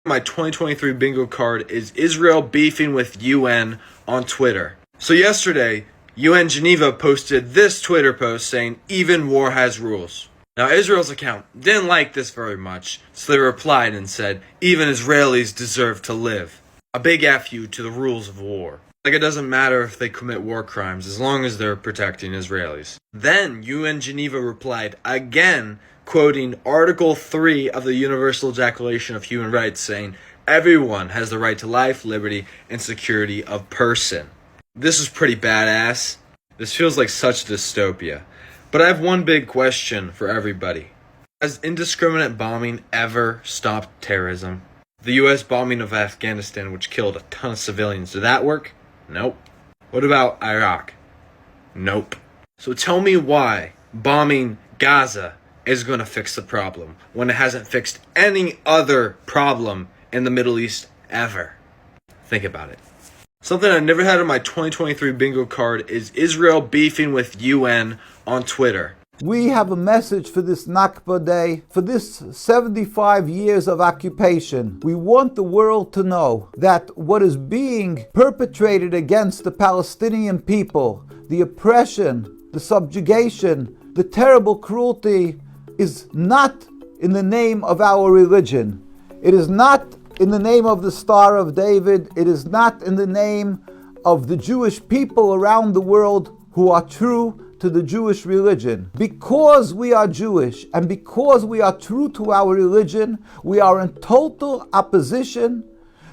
My 2023 bingo card is Israel beefing with UN on Twitter. So yesterday, UN Geneva posted this Twitter post saying, "Even war has rules." Now Israel's account didn't like this very much, so they replied and said, "Even Israelis deserve to live." A big F you to the rules of war. Like it doesn't matter if they commit war crimes as long as they're protecting Israelis. Then UN Geneva replied again, quoting Article 3 of the Universal Declaration of Human Rights, saying, "Everyone has the right to life, liberty, and security of person." This is pretty badass. This feels like such dystopia. But I have one big question for everybody. Has indiscriminate bombing ever stopped terrorism? The US bombing of Afghanistan, which killed a ton of civilians, did that work? Nope. What about Iraq? Nope. So tell me why bombing Gaza is going to fix the problem when it hasn't fixed any other problem in the Middle East ever. Think about it. Something I never had on my 2023 bingo card is Israel beefing with UN on Twitter. We have a message for this Nakba Day, for this 75 years of occupation. We want the world to know that what is being perpetrated against the Palestinian people, the oppression, the subjugation, the terrible cruelty, is not in the name of our religion. It is not in the name of the Star of David. It is not in the name of the Jewish people around the world who are true to the Jewish religion. Because we are Jewish and because we are true to our religion, we are in total opposition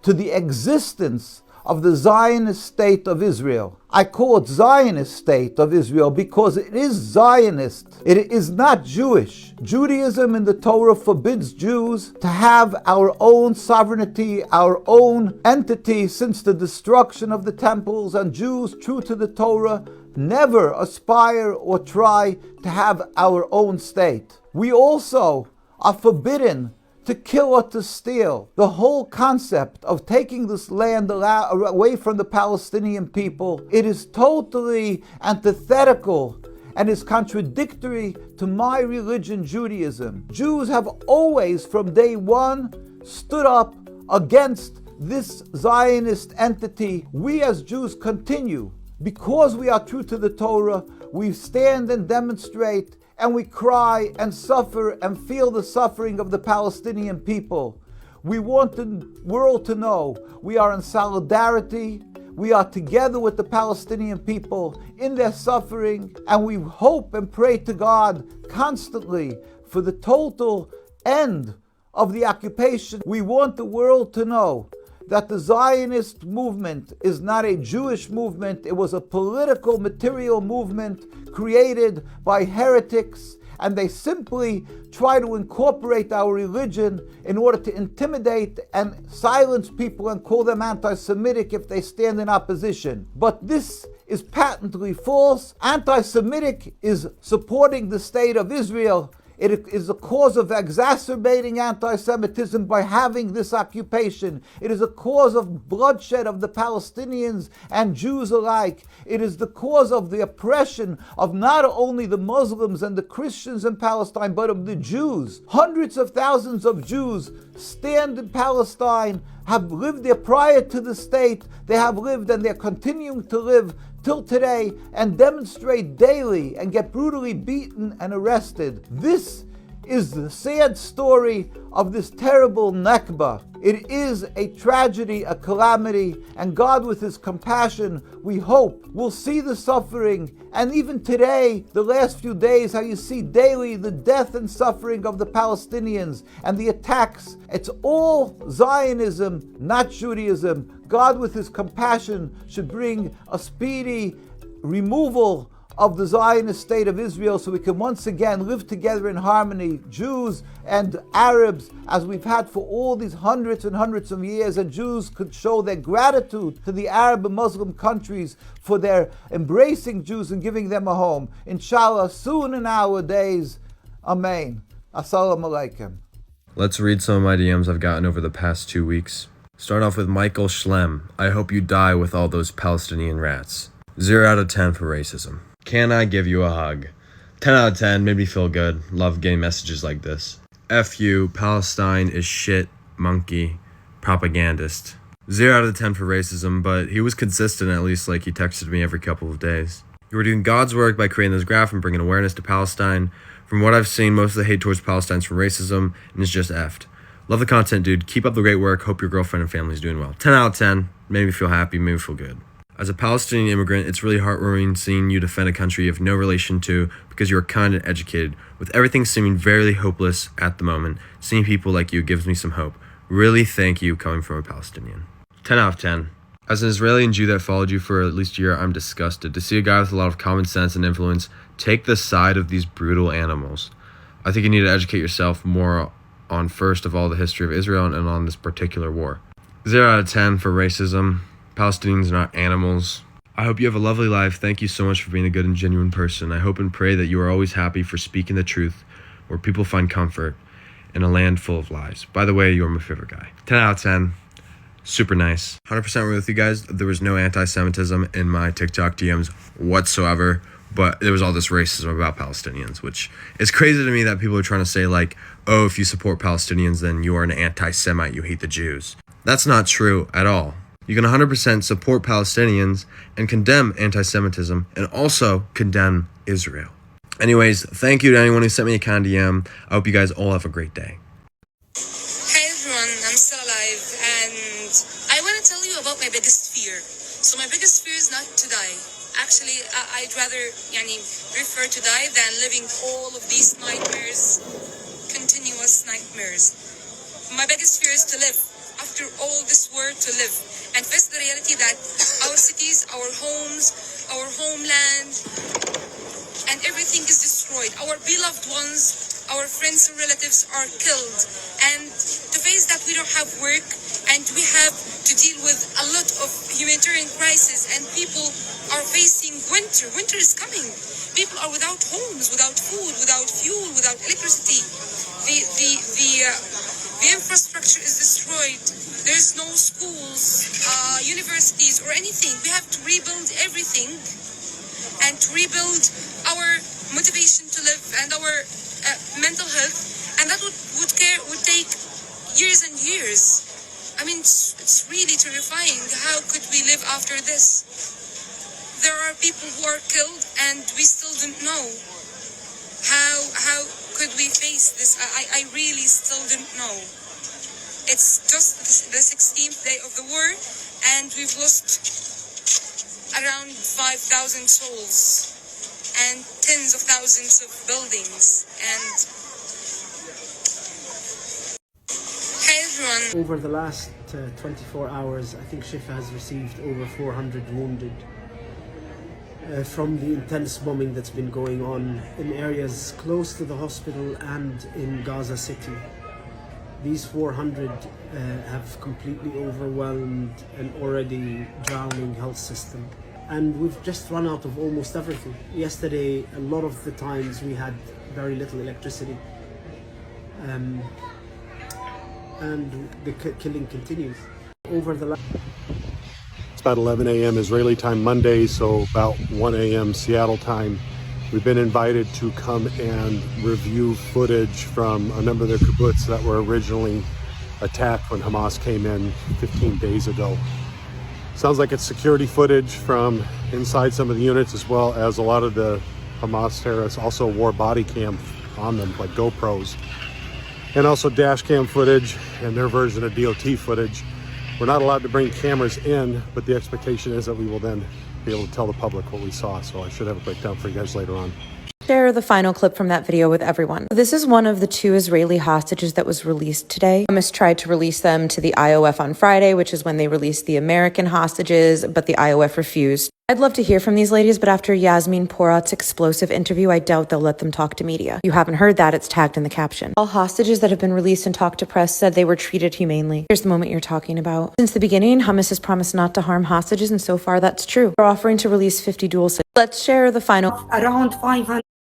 to the existence of the Zionist state of Israel. I call it Zionist state of Israel because it is Zionist. It is not Jewish. Judaism in the Torah forbids Jews to have our own sovereignty, our own entity since the destruction of the temples, and Jews true to the Torah never aspire or try to have our own state. We also are forbidden to kill or to steal. The whole concept of taking this land away from the Palestinian people, it is totally antithetical and is contradictory to my religion, Judaism. Jews have always, from day one, stood up against this Zionist entity. We as Jews continue. Because we are true to the Torah, we stand and demonstrate and we cry and suffer and feel the suffering of the Palestinian people. We want the world to know we are in solidarity, we are together with the Palestinian people in their suffering, and we hope and pray to God constantly for the total end of the occupation. We want the world to know that the Zionist movement is not a Jewish movement. It was a political, material movement created by heretics, and they simply try to incorporate our religion in order to intimidate and silence people and call them anti-Semitic if they stand in opposition. But this is patently false. Anti-Semitic is supporting the state of Israel. It is a cause of exacerbating anti-Semitism by having this occupation. It is a cause of bloodshed of the Palestinians and Jews alike. It is the cause of the oppression of not only the Muslims and the Christians in Palestine, but of the Jews. Hundreds of thousands of Jews stand in Palestine, have lived there prior to the state. They have lived and they're continuing to live till today and demonstrate daily and get brutally beaten and arrested. This is the sad story of this terrible Nakba. It is a tragedy, a calamity, and God with His compassion, we hope, will see the suffering. And even today, the last few days, how you see daily the death and suffering of the Palestinians and the attacks. It's all Zionism, not Judaism. God with His compassion should bring a speedy removal of the Zionist state of Israel so we can once again live together in harmony, Jews and Arabs, as we've had for all these hundreds and hundreds of years, and Jews could show their gratitude to the Arab and Muslim countries for their embracing Jews and giving them a home. Inshallah, soon in our days. Amen. Assalamu alaikum. Let's read some of my DMs I've gotten over the past 2 weeks. Start off with Michael Schlem. I hope you die with all those Palestinian rats. 0 out of 10 for racism. Can I give you a hug? 10 out of 10, made me feel good. Love getting messages like this. F you, Palestine is shit, monkey. propagandist. 0 out of 10 for racism, but he was consistent at least, like he texted me every couple of days. You were doing God's work by creating this graph and bringing awareness to Palestine. From what I've seen, most of the hate towards Palestine is from racism and it's just effed. Love the content, dude. Keep up the great work. Hope your girlfriend and family is doing well. 10 out of 10. Made me feel happy, made me feel good. As a Palestinian immigrant, it's really heartwarming seeing you defend a country you have no relation to because you are kind and educated. With everything seeming very hopeless at the moment, seeing people like you gives me some hope. Really thank you coming from a Palestinian. 10 out of 10. As an Israeli and Jew that followed you for at least a year, I'm disgusted to see a guy with a lot of common sense and influence take the side of these brutal animals. I think you need to educate yourself more on, first of all, the history of Israel and on this particular war. 0 out of 10 for racism. Palestinians are not animals. I hope you have a lovely life. Thank you so much for being a good and genuine person. I hope and pray that you are always happy for speaking the truth, where people find comfort in a land full of lies. By the way, you're my favorite guy. 10 out of 10. Super nice. 100% with you guys. There was no anti-Semitism in my TikTok DMs whatsoever, but there was all this racism about Palestinians, which is crazy to me that people are trying to say like, oh, if you support Palestinians, then you are an anti-Semite, you hate the Jews. That's not true at all. You can 100% support Palestinians and condemn anti-Semitism and also condemn Israel. Anyways, thank you to anyone who sent me a kind DM. I hope you guys all have a great day. Hi everyone, I'm still alive and I want to tell you about my biggest fear. So my biggest fear is not to die. Actually, I'd rather prefer to die than living all of these nightmares, continuous nightmares. My biggest fear is to live. After all this war, to live and face the reality that our cities, our homes, our homeland, and everything is destroyed. Our beloved ones, our friends and relatives are killed. And to face that we don't have work and we have to deal with a lot of humanitarian crisis and people are facing winter. Winter is coming. People are without homes, without food, without fuel, without electricity. The infrastructure is destroyed. There's no schools, universities, or anything. We have to rebuild everything and to rebuild our motivation to live and our mental health. And that would take years and years. I mean, it's really terrifying. How could we live after this? There are people who are killed and we still don't know. How could we face this? I really still don't know. It's just the 16th day of the war and we've lost around 5,000 souls and tens of thousands of buildings. And hey everyone. Over the last 24 hours, I think Shifa has received over 400 wounded from the intense bombing that's been going on in areas close to the hospital and in Gaza City. These 400 have completely overwhelmed an already drowning health system. And we've just run out of almost everything. Yesterday, a lot of the times we had very little electricity. And the killing continues. It's about 11 a.m. Israeli time Monday, so about 1 a.m. Seattle time. We've been invited to come and review footage from a number of the kibbutz that were originally attacked when Hamas came in 15 days ago. Sounds like it's security footage from inside some of the units, as well as a lot of the Hamas terrorists also wore body cam on them, like GoPros, and also dash cam footage and their version of DOT footage. We're not allowed to bring cameras in, but the expectation is that we will then be able to tell the public what we saw. So I should have a breakdown for you guys later on. Share the final clip from that video with everyone. This is one of the 2 Israeli hostages that was released today. Hamas tried to release them to the IOF on Friday, which is when they released the American hostages, but the IOF refused. I'd love to hear from these ladies, but after Yasmin Porat's explosive interview, I doubt they'll let them talk to media. You haven't heard that, it's tagged in the caption. All hostages that have been released and talked to press said they were treated humanely. Here's the moment you're talking about. Since the beginning, Hamas has promised not to harm hostages, and so far that's true. They're offering to release 50 dual citizens. Let's share the final.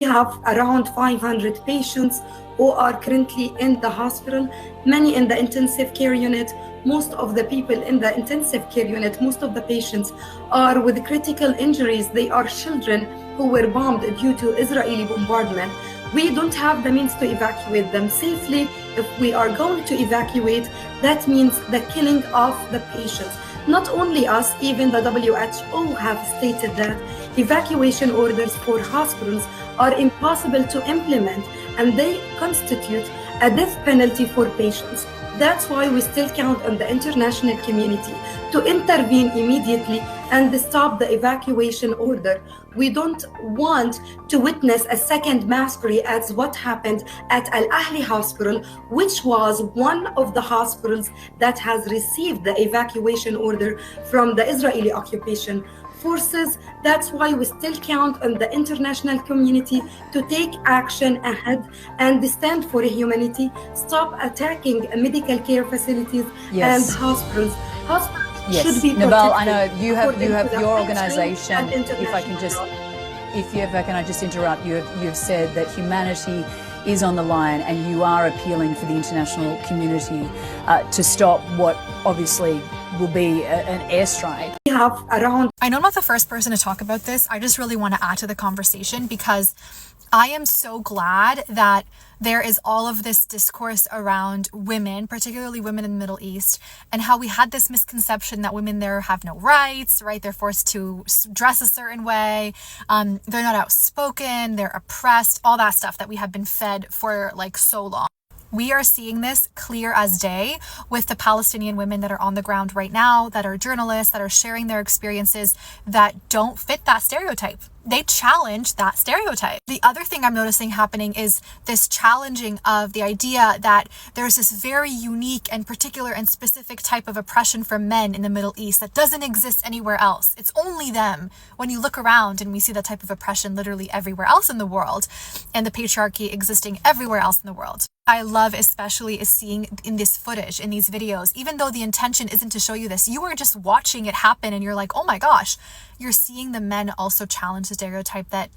We have around 500 patients who are currently in the hospital, many in the intensive care unit. Most of the people in the intensive care unit, most of the patients are with critical injuries. They are children who were bombed due to Israeli bombardment. We don't have the means to evacuate them safely If we are going to evacuate, that means the killing of the patients. Not only us, even the WHO have stated that evacuation orders for hospitals are impossible to implement and they constitute a death penalty for patients. That's why we still count on the international community to intervene immediately and stop the evacuation order. We don't want to witness a second massacre as what happened at Al Ahli Hospital, which was one of the hospitals that has received the evacuation order from the Israeli occupation forces. That's why we still count on the international community to take action ahead and stand for humanity, stop attacking medical care facilities and hospitals. Hospitals should be protected. Naval, I know you have your organisation. If I can just interrupt, you have said that humanity is on the line, and you are appealing for the international community to stop what obviously will be an airstrike. We have around. I know I'm not the first person to talk about this. I just really want to add to the conversation because I am so glad that there is all of this discourse around women, particularly women in the Middle East, and how we had this misconception that women there have no rights, right? They're forced to dress a certain way. They're not outspoken. They're oppressed, all that stuff that we have been fed for like so long. We are seeing this clear as day with the Palestinian women that are on the ground right now, that are journalists, that are sharing their experiences that don't fit that stereotype. They challenge that stereotype. The other thing I'm noticing happening is this challenging of the idea that there's this very unique and particular and specific type of oppression for men in the Middle East that doesn't exist anywhere else. It's only them. When you look around and we see that type of oppression literally everywhere else in the world, and the patriarchy existing everywhere else in the world. I love especially is seeing in this footage, in these videos, even though the intention isn't to show you this, you are just watching it happen and you're like, oh my gosh, you're seeing the men also challenge the stereotype that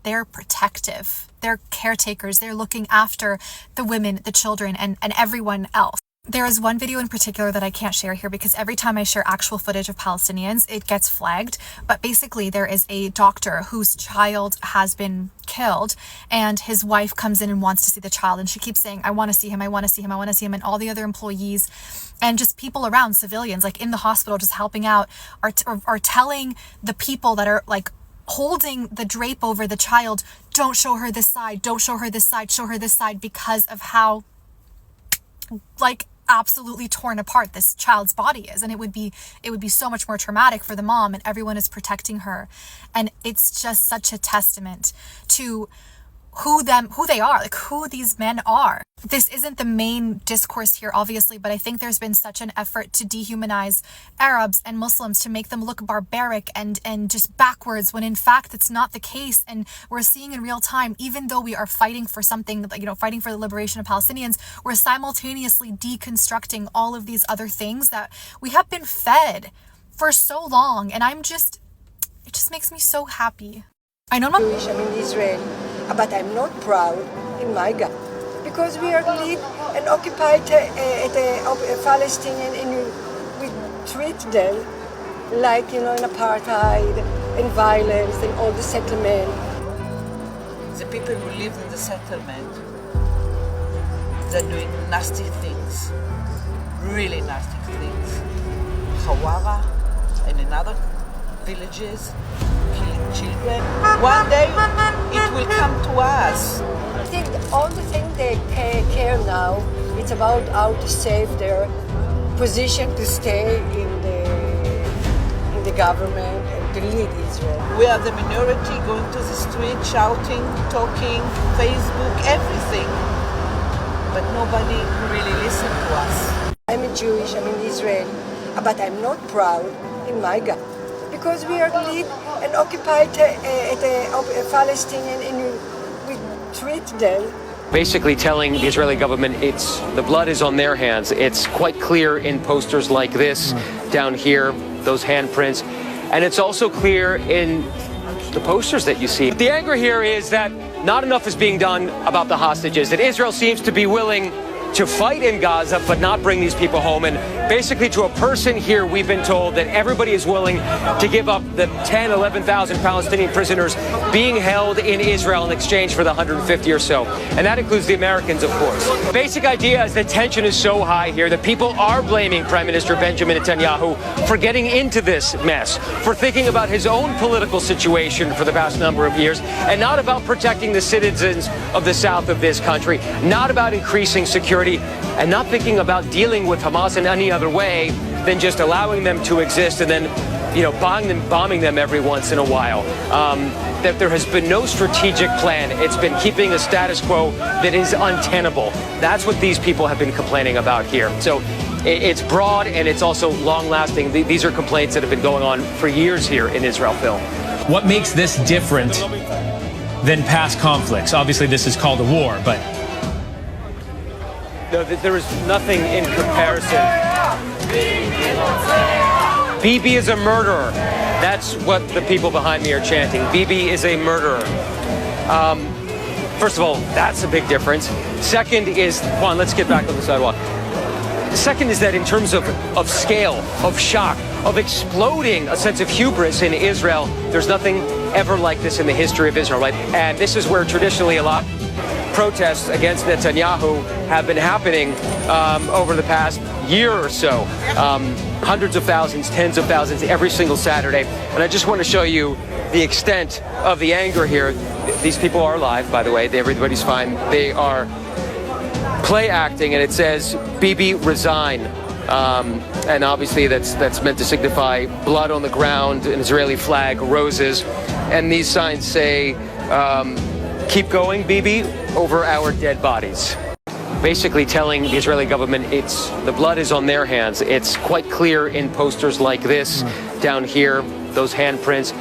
they're protective, they're caretakers, they're looking after the women, the children, and everyone else. There is one video in particular that I can't share here because every time I share actual footage of Palestinians, it gets flagged. But basically, there is a doctor whose child has been killed and his wife comes in and wants to see the child. And she keeps saying, I want to see him, I want to see him, I want to see him. And all the other employees and just people around, civilians, like in the hospital, just helping out, are telling the people that are like holding the drape over the child, don't show her this side, don't show her this side, show her this side, because of how like absolutely torn apart this child's body is. And it would be so much more traumatic for the mom, and everyone is protecting her. And it's just such a testament to who they are, like who these men are. This isn't the main discourse here, obviously, but I think there's been such an effort to dehumanize Arabs and Muslims, to make them look barbaric and just backwards, when in fact it's not the case. And we're seeing in real time, even though we are fighting for something, fighting for the liberation of Palestinians, we're simultaneously deconstructing all of these other things that we have been fed for so long. And it just makes me so happy. I know I'm not Jewish, I'm in Israel, but I'm not proud in my God, because we are live and occupied Palestinian, and we treat them like, in apartheid and violence and all the settlement. The people who live in the settlement, they're doing nasty things, really nasty things. Hawara and in other villages, killing children. One day it will come to us. I think all the thing they care now, it's about how to save their position to stay in the government and to lead Israel. We are the minority going to the street, shouting, talking, Facebook, everything. But nobody really listened to us. I'm a Jewish, I'm in Israel, but I'm not proud in my God, because we are live and occupied Palestinian, and we treat them. Basically telling the Israeli government the blood is on their hands. It's quite clear in posters like this down here, those handprints. And it's also clear in the posters that you see. The anger here is that not enough is being done about the hostages, that Israel seems to be willing to fight in Gaza but not bring these people home. And basically to a person here, we've been told that everybody is willing to give up the 10, 11,000 Palestinian prisoners being held in Israel in exchange for the 150 or so. And that includes the Americans, of course. The basic idea is that tension is so high here that people are blaming Prime Minister Benjamin Netanyahu for getting into this mess, for thinking about his own political situation for the past number of years, and not about protecting the citizens of the south of this country, not about increasing security, and not thinking about dealing with Hamas in any other way than just allowing them to exist and then, bombing them every once in a while. That there has been no strategic plan. It's been keeping a status quo that is untenable. That's what these people have been complaining about here. So it's broad and it's also long-lasting. These are complaints that have been going on for years here in Israel, Phil. What makes this different than past conflicts? Obviously, this is called a war, but... No, there is nothing in comparison. Bibi is a murderer. That's what the people behind me are chanting. Bibi is a murderer. First of all, that's a big difference. Second is, Juan, let's get back on the sidewalk. Second is that in terms of scale, of shock, of exploding a sense of hubris in Israel, there's nothing ever like this in the history of Israel, right? And this is where traditionally a lot of protests against Netanyahu have been happening over the past year or so. Hundreds of thousands, tens of thousands every single Saturday. And I just want to show you the extent of the anger here. These people are alive, by the way. Everybody's fine. They are play acting, and it says, Bibi resign. And obviously that's meant to signify blood on the ground, an Israeli flag, roses. And these signs say, keep going, Bibi, over our dead bodies. Basically telling the Israeli government the blood is on their hands. It's quite clear in posters like this down here, those handprints.